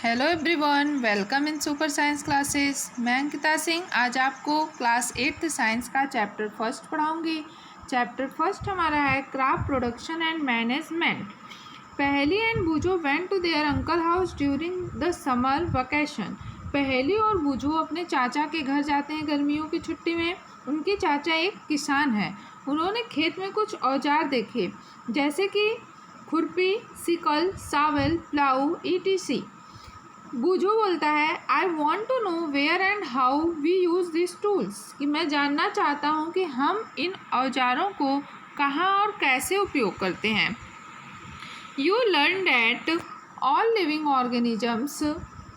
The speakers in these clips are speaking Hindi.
Hello everyone, welcome in super science classes. मैं अंकिता सिंह आज आपको क्लास 8th साइंस का चैप्टर फर्स्ट पढ़ाऊंगी। चैप्टर फर्स्ट हमारा है crop production and management. Paheli and Boojho went to their uncle house during the summer vacation. Paheli और बूझो अपने चाचा के घर जाते हैं गर्मियों की छुट्टी में। उनके चाचा एक किसान हैं। उन्होंने खेत में कुछ औजार देखे जैसे कि खुरपी, सिकल, सावल, प्लाऊ etc। बूझो बोलता है I want to know where and how we use this tools, कि मैं जानना चाहता हूँ कि हम इन औजारों को कहाँ और कैसे उपयोग करते हैं। You learn that all living organisms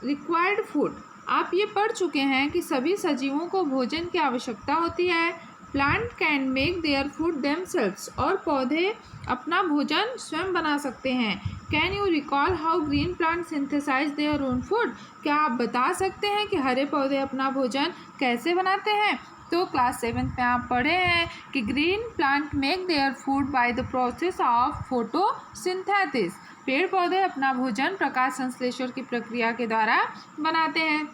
required food. आप ये पढ़ चुके हैं कि सभी सजीवों को भोजन की आवश्यकता होती है। Plant can make their food themselves, और पौधे अपना भोजन स्वयं बना सकते हैं। Can you recall how green plant synthesise their own food. क्या आप बता सकते हैं कि हरे पौधे अपना भोजन कैसे बनाते हैं। तो क्लास 7th में आप पढ़े हैं कि green plant make their food by the process of photosynthesis. पेड़ पौधे अपना भोजन प्रकाश संश्लेषण की प्रक्रिया के द्वारा बनाते हैं।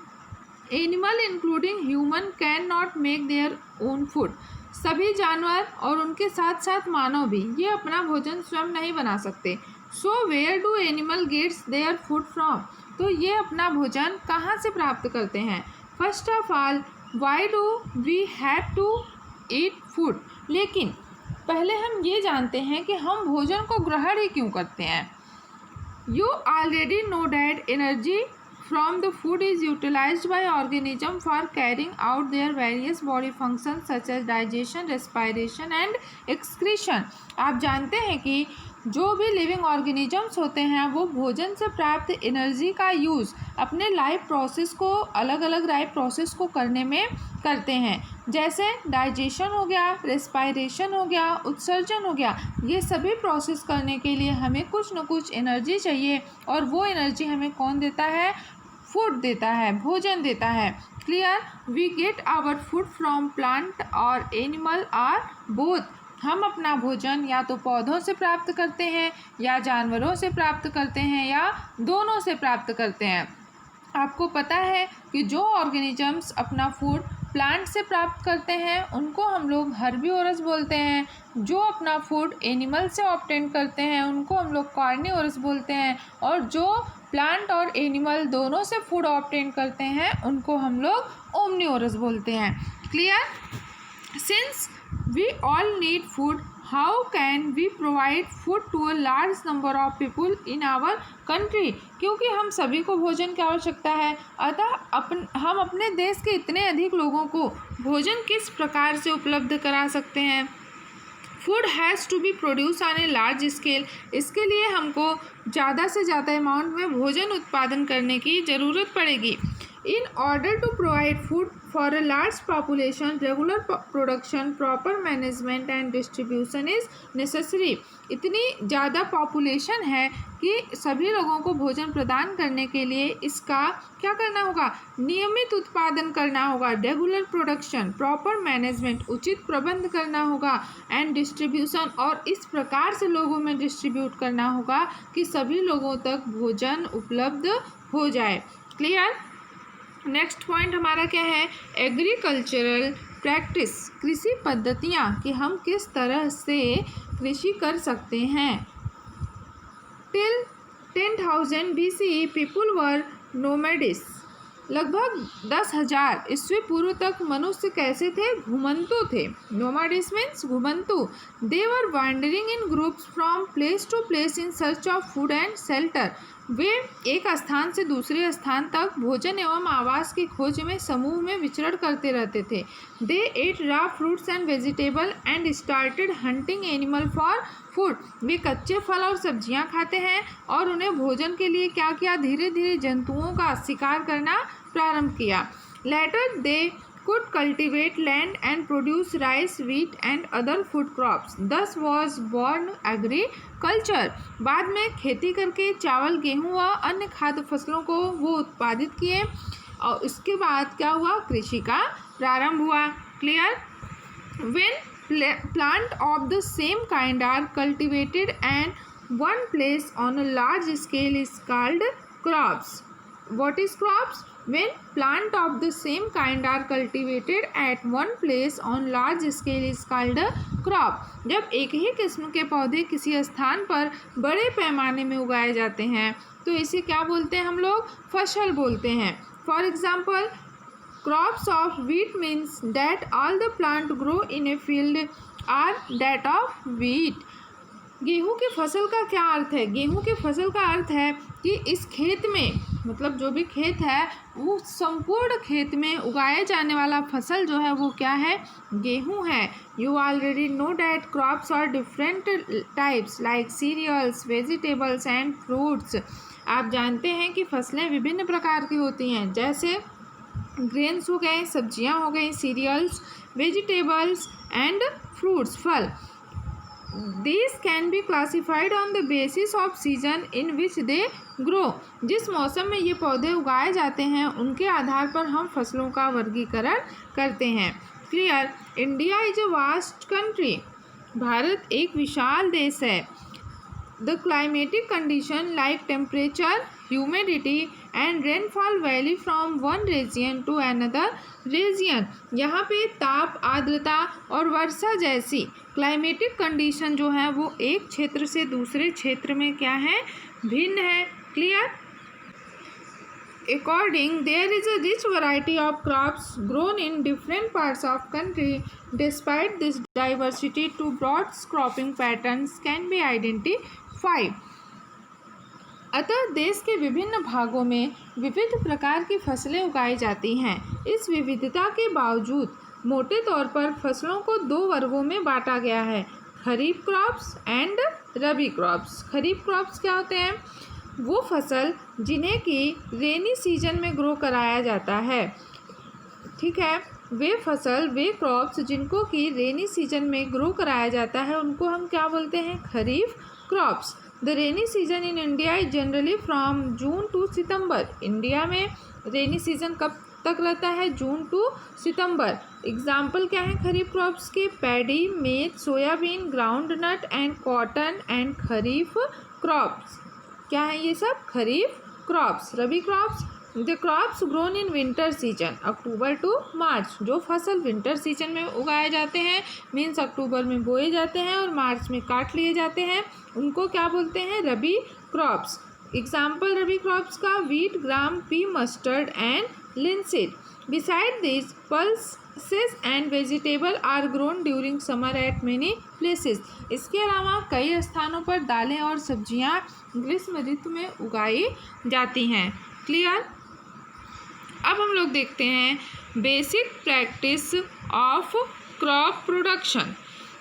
Animal including human can not make their own food. सभी जानवर और उनके साथ साथ मानव भी ये अपना भोजन स्वयं नहीं बना सकते। So where do animal gets their food from. तो ये अपना भोजन कहाँ से प्राप्त करते हैं। First of all why do we have to eat food. लेकिन पहले हम ये जानते हैं कि हम भोजन को ग्रहण ही क्यों करते हैं। You already know that energy from the food is utilized by organism for carrying out their various body functions such as digestion, respiration and excretion। आप जानते हैं कि जो भी लिविंग ऑर्गेनिजम्स होते हैं वो भोजन से प्राप्त एनर्जी का यूज़ अपने लाइफ प्रोसेस को अलग अलग लाइफ प्रोसेस को करने में करते हैं। जैसे डाइजेशन हो गया, रेस्पायरेशन हो गया, उत्सर्जन हो गया। ये सभी प्रोसेस करने के लिए हमें कुछ न कुछ एनर्जी चाहिए, और वो एनर्जी हमें कौन देता है। फूड देता है, भोजन देता है। Clear. We get our food from plant और एनिमल आर बोथ। हम अपना भोजन या तो पौधों से प्राप्त करते हैं या जानवरों से प्राप्त करते हैं या दोनों से प्राप्त करते हैं। आपको पता है कि जो ऑर्गेनिजम्स अपना फूड प्लांट से प्राप्त करते हैं उनको हम लोग हर्बीवोरस बोलते हैं। जो अपना फूड एनिमल से ऑब्टेन करते हैं उनको हम लोग कार्निवोरस बोलते हैं। और जो प्लांट और एनिमल दोनों से फूड ऑब्टेन करते हैं उनको हम लोग ओमनिवोरस बोलते हैं। Clear. Since we all need food, how can we provide food to a large number of people in our country। क्योंकि हम सभी को भोजन की आवश्यकता है, अतः हम अपने देश के इतने अधिक लोगों को भोजन किस प्रकार से उपलब्ध करा सकते हैं। Food has to be produce on a large scale. इसके लिए हमको ज़्यादा से ज़्यादा अमाउंट में भोजन उत्पादन करने की ज़रूरत पड़ेगी। In order to provide food for a large population, regular production, proper management and distribution is necessary। इतनी ज़्यादा पॉपुलेशन है कि सभी लोगों को भोजन प्रदान करने के लिए इसका क्या करना होगा। नियमित उत्पादन करना होगा। रेगुलर प्रोडक्शन, प्रॉपर मैनेजमेंट, उचित प्रबंध करना होगा, एंड डिस्ट्रीब्यूशन, और इस प्रकार से लोगों में डिस्ट्रीब्यूट करना होगा कि सभी लोगों तक भोजन उपलब्ध हो जाए। क्लियर। नेक्स्ट पॉइंट हमारा क्या है। एग्रीकल्चरल प्रैक्टिस, कृषि पद्धतियाँ, कि हम किस तरह से कृषि कर सकते हैं। टिल 10,000 BCE पीपुल वर नोमैडिस। लगभग 10,000 ईस्वी पूर्व तक मनुष्य कैसे थे। घुमंतु थे। नोमैडिस मीन्स घुमंतु। They were wandering in groups from place to place in search of food and shelter. वे एक स्थान से दूसरे स्थान तक भोजन एवं आवास की खोज में समूह में विचरण करते रहते थे। They ate raw fruits and vegetable and started hunting animal for food. वे कच्चे फल और सब्जियां खाते हैं और उन्हें भोजन के लिए क्या किया, धीरे धीरे जंतुओं का शिकार करना प्रारंभ किया। Later they could cultivate land and produce rice, wheat and other food crops. Thus was born agriculture। बाद में खेती करके चावल, गेहूँ व अन्य खाद्य फसलों को वो उत्पादित किए और उसके बाद क्या हुआ, कृषि का प्रारंभ हुआ। Clear. When plant of the same kind are cultivated and one place on a large scale is called crops। What is crops? When plant of the same kind are cultivated at one place on large scale is called a crop. जब एक ही किस्म के पौधे किसी स्थान पर बड़े पैमाने में उगाए जाते हैं तो इसे क्या बोलते हैं हम लोग? फसल बोलते हैं. For example, crops of wheat means that all the plant grow in a field are that of wheat. गेहूं की फसल का क्या अर्थ है? गेहूं की फसल का अर्थ है कि इस खेत में, मतलब जो भी खेत है वो संपूर्ण खेत में उगाए जाने वाला फसल जो है वो क्या है? गेहूं है. You already know that crops are different types like cereals, vegetables and fruits. आप जानते हैं कि फसलें विभिन्न प्रकार की होती हैं, जैसे ग्रेन्स हो गए, सब्जियां हो गई, सीरियल्स, वेजिटेबल्स एंड फ्रूट्स, फल. These can be classified on the basis of season in which they grow. जिस मौसम में ये पौधे उगाए जाते हैं उनके आधार पर हम फसलों का वर्गीकरण करते हैं. Clear? India is a vast country. Bharat एक विशाल देश है. The climatic condition like temperature, humidity and rainfall vary from one region to another region. यहाँ पे ताप, आर्द्रता और वर्षा जैसी क्लाइमेटिक कंडीशन जो है वो एक क्षेत्र से दूसरे क्षेत्र में क्या है? भिन्न है. Clear? According, there is a rich variety of crops grown in different parts of country. Despite this diversity, two broad cropping patterns can be identified. अतः देश के विभिन्न भागों में विविध प्रकार की फसलें उगाई जाती हैं. इस विविधता के बावजूद मोटे तौर पर फसलों को दो वर्गों में बांटा गया है, kharif crops and rabi crops. Kharif crops क्या होते हैं? वो फसल जिन्हें कि रेनी सीजन में ग्रो कराया जाता है. ठीक है, वे फसल, वे क्रॉप्स जिनको कि रेनी सीजन में ग्रो कराया जाता है उनको हम क्या बोलते हैं? Kharif crops. The rainy season in India is generally from June to September. India में रेनी सीजन कब तक रहता है? जून टू सितंबर. एग्जाम्पल क्या है खरीफ क्रॉप्स के? Paddy, maize, soybean, groundnut and cotton and kharif crops. क्या है ये सब? Kharif crops. Rabi crops, the crops grown in winter season October to March. जो फसल विंटर सीजन में उगाए जाते हैं, मीन्स अक्टूबर में बोए जाते हैं और मार्च में काट लिए जाते हैं, उनको क्या बोलते हैं? Rabi crops. Example rabi crops का wheat, gram, pea, mustard and linseed. Beside this pulses and vegetable are grown during summer at many places. इसके अलावा कई स्थानों पर दालें और सब्जियां ग्रीष्म ऋतु में उगाई जाती हैं. क्लियर? अब हम लोग देखते हैं basic practice of crop production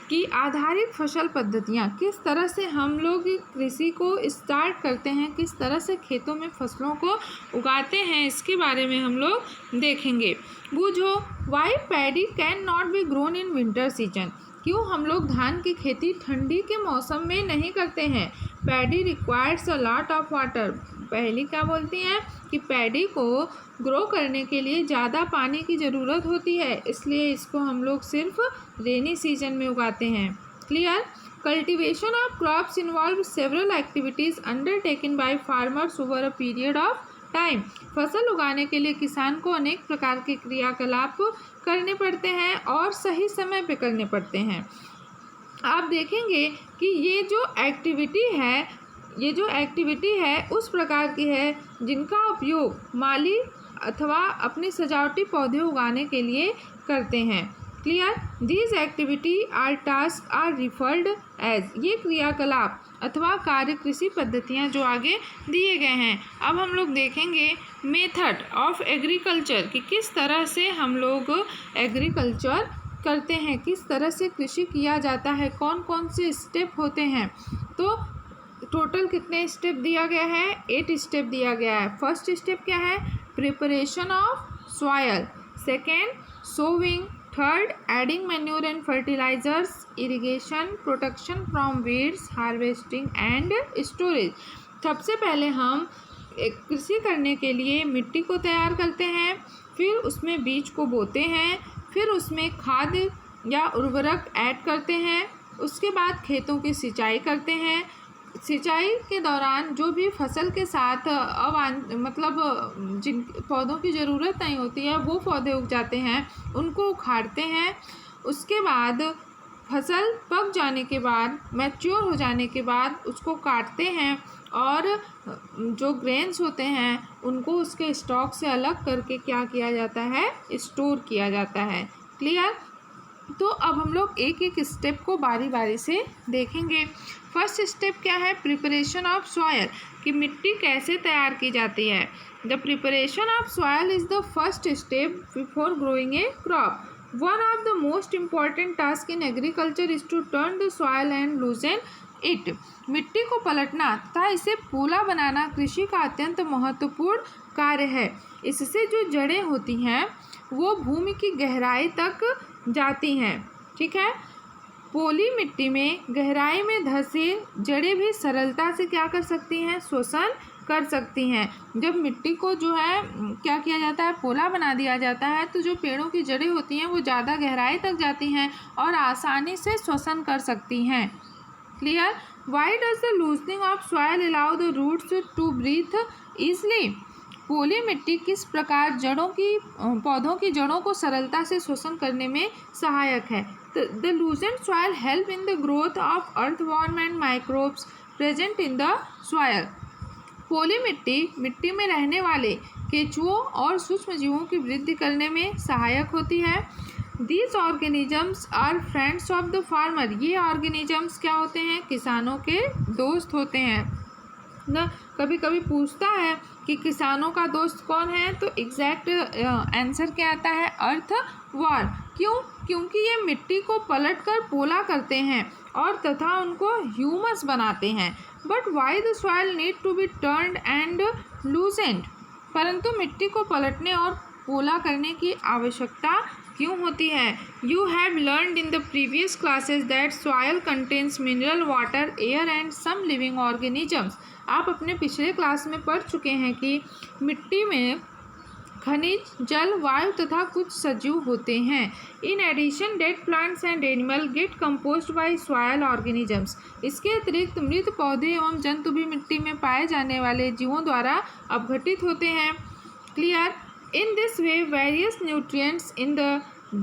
की आधारित फसल पद्धतियाँ. किस तरह से हम लोग कृषि को स्टार्ट करते हैं, किस तरह से खेतों में फसलों को उगाते हैं, इसके बारे में हम लोग देखेंगे. Boojho, why paddy can not be grown in winter season. क्यों हम लोग धान की खेती ठंडी के मौसम में नहीं करते हैं? Paddy requires a lot of water. पहली क्या बोलती हैं कि पैडी को ग्रो करने के लिए ज़्यादा पानी की ज़रूरत होती है, इसलिए इसको हम लोग सिर्फ रेनी सीजन में उगाते हैं. Clear? Cultivation of crops involve several activities undertaken by farmers over a period of time. फसल उगाने के लिए किसान को अनेक प्रकार के क्रियाकलाप करने पड़ते हैं और सही समय पे करने पड़ते हैं. आप देखेंगे कि ये जो एक्टिविटी है उस प्रकार की है जिनका उपयोग माली अथवा अपने सजावटी पौधे उगाने के लिए करते हैं. Clear? These activity or task are referred as. ये क्रियाकलाप अथवा कार्य कृषि पद्धतियाँ जो आगे दिए गए हैं. अब हम लोग देखेंगे मेथड ऑफ एग्रीकल्चर कि किस तरह से हम लोग एग्रीकल्चर करते हैं, किस तरह से कृषि किया जाता है, कौन कौन से स्टेप होते हैं. तो टोटल कितने स्टेप दिया गया है? 8 स्टेप दिया गया है. फर्स्ट स्टेप क्या है? Preparation of soil. Second, sowing. Third, adding manure and fertilisers. Irrigation, protection from weeds, harvesting and storage. सबसे पहले हम कृषि करने के लिए मिट्टी को तैयार करते हैं, फिर उसमें बीज को बोते हैं, फिर उसमें खाद या उर्वरक ऐड करते हैं, उसके बाद खेतों की सिंचाई करते हैं. सिंचाई के दौरान जो भी फसल के साथ जिन पौधों की ज़रूरत नहीं होती है वो पौधे उग जाते हैं, उनको उखाड़ते हैं। उसके बाद फसल पक जाने के बाद, मैच्योर हो जाने के बाद उसको काटते हैं और जो ग्रेन्स होते हैं उनको उसके स्टॉक से अलग करके क्या किया जाता है, स्टोर किया जाता है। क्लियर? तो अब हम लोग एक एक स्टेप को बारी बारी से देखेंगे। फर्स्ट स्टेप क्या है? प्रिपरेशन ऑफ सॉयल, कि मिट्टी कैसे तैयार की जाती है। The preparation of soil is the first step before growing a crop. One of the most important task in agriculture is to turn the soil and loosen it. मिट्टी को पलटना तथा इसे पोला बनाना कृषि का अत्यंत महत्वपूर्ण कार्य है। इससे जो जड़ें होती हैं वो भूमि की गहराई तक जाती हैं। ठीक है? पोली मिट्टी में गहराई में धंसे जड़ें भी सरलता से क्या कर सकती हैं? शोषण कर सकती हैं। जब मिट्टी को जो है क्या किया जाता है, पोला बना दिया जाता है, तो जो पेड़ों की जड़ें होती हैं वो ज़्यादा गहराई तक जाती हैं और आसानी से शोषण कर सकती हैं। Clear? Why does the loosening of soil allow the roots to breathe easily. पोली मिट्टी किस प्रकार पौधों की जड़ों को सरलता से शोषण करने में सहायक है। The loosen soil help in the growth of earthworm and microbes present in the soil. पोली मिट्टी में रहने वाले केंचुओं और सूक्ष्म जीवों की वृद्धि करने में सहायक होती है। These organisms are friends of the farmer। ये ऑर्गेनिजम्स क्या होते हैं? किसानों के दोस्त होते हैं ना। कभी कभी पूछता है कि किसानों का दोस्त कौन है, तो एग्जैक्ट आंसर क्या आता है? अर्थवॉर्म। क्यों? क्योंकि ये मिट्टी को पलटकर पोला करते हैं और तथा उनको ह्यूमस बनाते हैं। But why the soil need to be turned and loosened. परंतु मिट्टी को पलटने और पोला करने की आवश्यकता क्यों होती है? You have learned in the previous classes that soil contains mineral water, air and some living organisms. आप अपने पिछले क्लास में पढ़ चुके हैं कि मिट्टी में खनिज, जल, वायु तथा कुछ सजीव होते हैं। In addition dead plants and animal get composed by soil organisms. इसके अतिरिक्त मृत पौधे एवं जंतु भी मिट्टी में पाए जाने वाले जीवों द्वारा अपघटित होते हैं। Clear? In this way, various nutrients in the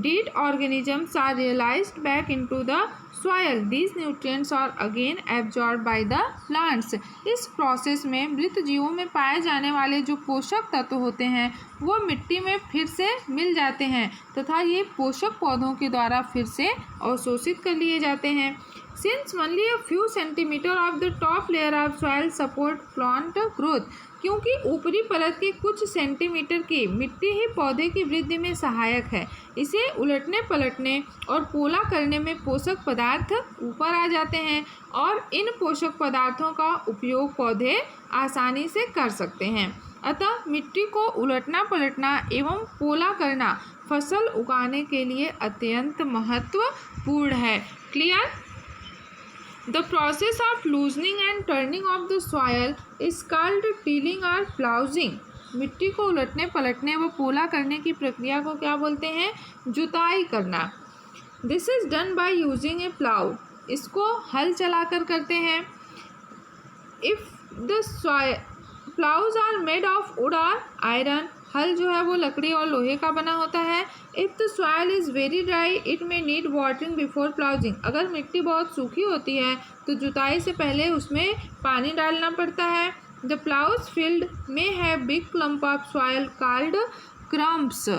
dead organisms are realized back into the soil. These nutrients are again absorbed by the plants. इस प्रोसेस में मृत जीवों में पाए जाने वाले जो पोषक तत्व होते हैं वो मिट्टी में फिर से मिल जाते हैं तथा ये पोषक पौधों के द्वारा फिर से अवशोषित कर लिए जाते हैं। Since only a few centimeter of the top layer of soil support plant growth, क्योंकि ऊपरी परत के कुछ सेंटीमीटर की मिट्टी ही पौधे की वृद्धि में सहायक है। इसे उलटने पलटने और पोला करने में पोषक पदार्थ ऊपर आ जाते हैं और इन पोषक पदार्थों का उपयोग पौधे आसानी से कर सकते हैं। अतः मिट्टी को उलटना पलटना एवं पोला करना फसल उगाने के लिए अत्यंत महत्वपूर्ण है। Clear? The process of loosening and turning of the soil is called tilling or ploughing। मिट्टी को उलटने पलटने व पोला करने की प्रक्रिया को क्या बोलते हैं? जुताई करना। This is done by using a plough। इसको हल चलाकर करते हैं। If the ploughs are made of wood or iron, हल जो है वो लकड़ी और लोहे का बना होता है। If the soil is very dry it may need watering before ploughing. अगर मिट्टी बहुत सूखी होती है तो जुताई से पहले उसमें पानी डालना पड़ता है। The ploughed field may have big clump of soil called crumbs.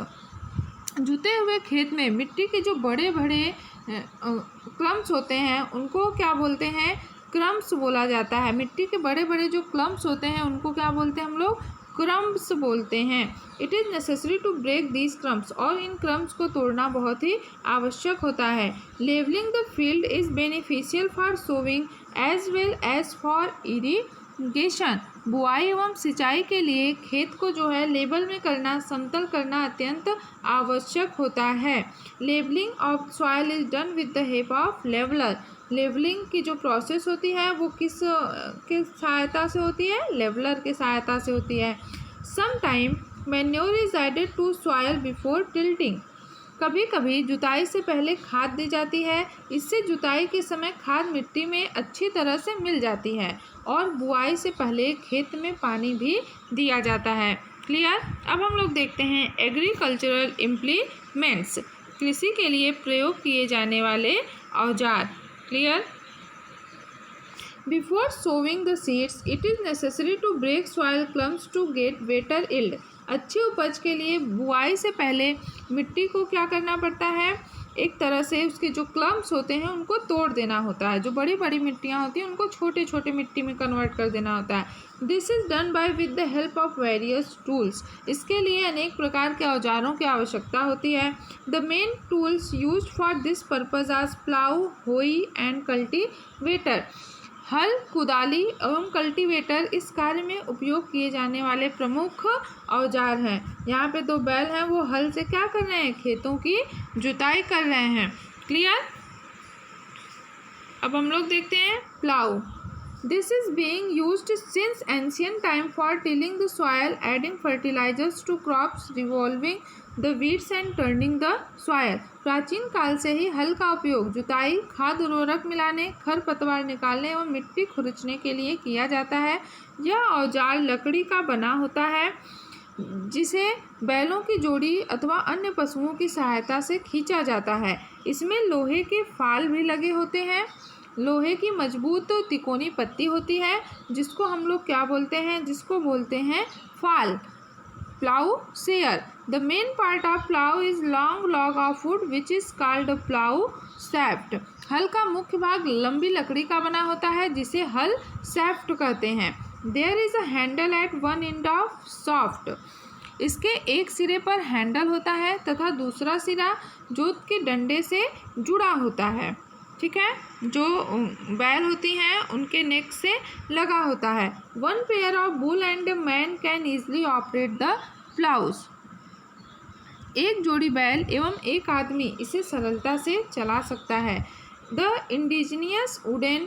जुते हुए खेत में मिट्टी के जो बड़े बड़े क्लम्प्स होते हैं उनको क्या बोलते हैं? क्रम्प्स बोला जाता है। मिट्टी के बड़े बड़े जो क्लम्प्स होते हैं उनको क्या बोलते हैं हम लोग? क्रम्प्स बोलते हैं। It is necessary to break these crumbs. और इन क्रम्प्स को तोड़ना बहुत ही आवश्यक होता है। Levelling the field is beneficial for sowing as well as for irrigation. बुआई एवं सिंचाई के लिए खेत को जो है लेवल में करना, समतल करना अत्यंत आवश्यक होता है। Levelling of soil is done with the help of leveller. Levelling की जो प्रोसेस होती है वो किस के सहायता से होती है? लेवलर के सहायता से होती है। Some time manure is added to soil before tilting. कभी कभी जुताई से पहले खाद दी जाती है। इससे जुताई के समय खाद मिट्टी में अच्छी तरह से मिल जाती है और बुआई से पहले खेत में पानी भी दिया जाता है। क्लियर। अब हम लोग देखते हैं एग्रीकल्चरल इम्प्लीमेंट्स, कृषि के लिए प्रयोग किए जाने वाले औजार। Clear. Before sowing the seeds, it is necessary to break soil clumps to get better yield. अच्छी उपज के लिए बुआई से पहले मिट्टी को क्या करना पड़ता है, एक तरह से उसके जो क्लम्प्स होते हैं उनको तोड़ देना होता है। जो बड़ी बड़ी मिट्टियाँ होती हैं उनको छोटे छोटे मिट्टी में कन्वर्ट कर देना होता है। This is done by with the help of various tools. इसके लिए अनेक प्रकार के औजारों की आवश्यकता होती है। The main tools used for this purpose are plough, hoe and cultivator. हल, कुदाली एवं कल्टीवेटर इस कार्य में उपयोग किए जाने वाले प्रमुख औजार हैं। यहाँ पे दो बैल हैं, वो हल से क्या कर रहे हैं, खेतों की जुताई कर रहे हैं। क्लियर। अब हम लोग देखते हैं plough. This is being used since ancient time for tilling the soil, adding fertilisers to crops, revolving the weeds and turning the soil. प्राचीन काल से ही हल का उपयोग जुताई, खाद उर्वरक मिलाने, खरपतवार निकालने एवं मिट्टी खुरचने के लिए किया जाता है। यह औजार लकड़ी का बना होता है जिसे बैलों की जोड़ी अथवा अन्य पशुओं की सहायता से खींचा जाता है। इसमें लोहे के फाल भी लगे होते हैं। लोहे की मजबूत तिकोनी पत्ती होती है जिसको हम लोग क्या बोलते हैं, जिसको बोलते हैं फाल। Plough share. The main part of plow is long log of wood which is called a plow shaft. हल का मुख्य भाग लंबी लकड़ी का बना होता है जिसे हल shaft कहते हैं। There is a handle at one end of shaft. इसके एक सिरे पर हैंडल होता है तथा दूसरा सिरा जोत के डंडे से जुड़ा होता है। ठीक है, जो बैल होती हैं उनके नेक से लगा होता है। One pair of bull and a man can easily operate the plows. एक जोड़ी बैल एवं एक आदमी इसे सरलता से चला सकता है। The indigenous wooden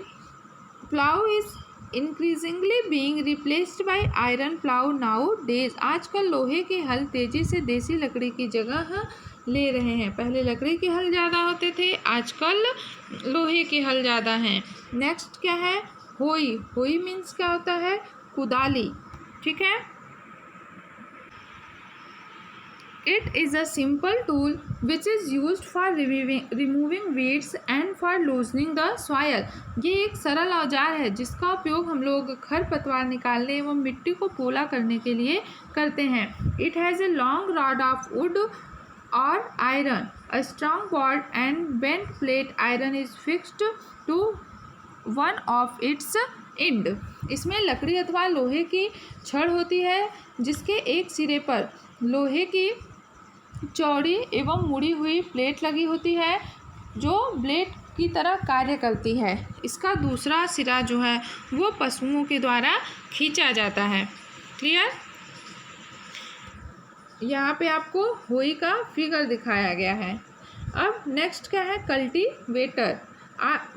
plough is increasingly being replaced by iron plough now days. आजकल लोहे के हल तेजी से देसी लकड़ी की जगह ले रहे हैं। पहले लकड़ी के हल ज़्यादा होते थे, आजकल लोहे के हल ज़्यादा हैं। नेक्स्ट क्या है, होई। होई मीन्स क्या होता है, कुदाली। ठीक है। It is a simple tool which is used for removing weeds and for loosening the soil. ये एक सरल औजार है जिसका उपयोग हम लोग खरपतवार निकालने एवं मिट्टी को पोला करने के लिए करते हैं। It has a long rod of wood or iron. A strong board and bent plate iron is fixed to one of its end. इसमें लकड़ी अथवा लोहे की छड़ होती है जिसके एक सिरे पर लोहे की चौड़ी एवं मुड़ी हुई प्लेट लगी होती है जो ब्लेड की तरह कार्य करती है। इसका दूसरा सिरा जो है वो पशुओं के द्वारा खींचा जाता है। क्लियर। यहाँ पे आपको होई का फिगर दिखाया गया है। अब नेक्स्ट क्या है, cultivator.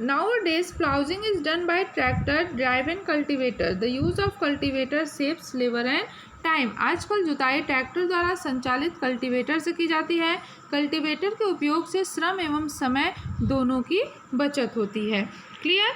Nowadays ploughing is done by tractor driven cultivator. The use of cultivator saves labor and time. आजकल जुताई ट्रैक्टर द्वारा संचालित कल्टीवेटर से की जाती है। कल्टीवेटर के उपयोग से श्रम एवं समय दोनों की बचत होती है। क्लियर।